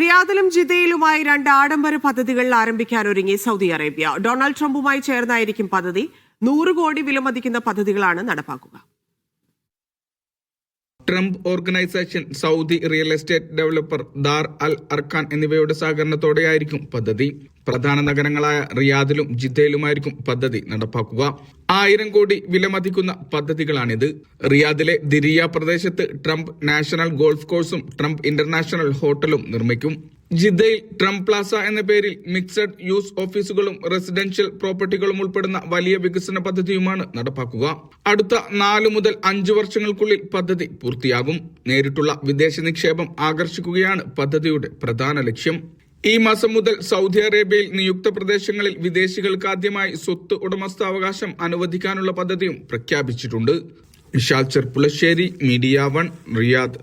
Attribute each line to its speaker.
Speaker 1: റിയാദിലും ജിദ്ദയിലുമായി 2 ആഡംബര പദ്ധതികൾ ആരംഭിക്കാനൊരുങ്ങി സൗദി അറേബ്യ. ഡൊണാൾഡ് ട്രംപുമായി ചേർന്നായിരിക്കും പദ്ധതി. 100 കോടി വിലമതിക്കുന്ന പദ്ധതികളാണ് നടപ്പാക്കുക.
Speaker 2: Trump Organization, Saudi real estate developer Dar Al Arkan എന്നിവയുടെ സഹകരണത്തോടെയായിരിക്കും പദ്ധതി. പ്രധാന നഗരങ്ങളായ റിയാദിലും ജിദ്ദയിലുമായിരിക്കും പദ്ധതി നടപ്പാക്കുക. 1000 കോടി വിലമതിക്കുന്ന പദ്ധതികളാണിത്. റിയാദിലെ ദിരിയ പ്രദേശത്ത് ട്രംപ് നാഷണൽ ഗോൾഫ് കോഴ്സും ട്രംപ് ഇന്റർനാഷണൽ ഹോട്ടലും നിർമ്മിക്കും. ജിദ്ദയിൽ ട്രംപ് പ്ലാസ എന്ന പേരിൽ മിക്സഡ് യൂസ് ഓഫീസുകളും റെസിഡൻഷ്യൽ പ്രോപ്പർട്ടികളും ഉൾപ്പെടുന്ന വലിയ വികസന പദ്ധതിയുമാണ് നടപ്പാക്കുക. അടുത്ത 4 മുതൽ 5 വർഷങ്ങൾക്കുള്ളിൽ പദ്ധതി പൂർത്തിയാകും. നേരിട്ടുള്ള വിദേശ നിക്ഷേപം ആകർഷിക്കുകയാണ് പദ്ധതിയുടെ പ്രധാന ലക്ഷ്യം. ഈ മാസം മുതൽ സൗദി അറേബ്യയിൽ നിയുക്ത പ്രദേശങ്ങളിൽ വിദേശികൾക്ക് ആദ്യമായി സ്വത്ത് ഉടമസ്ഥാവകാശം അനുവദിക്കാനുള്ള പദ്ധതിയും പ്രഖ്യാപിച്ചിട്ടുണ്ട്. Vishal Cherpulassery, media 1, Riyadh.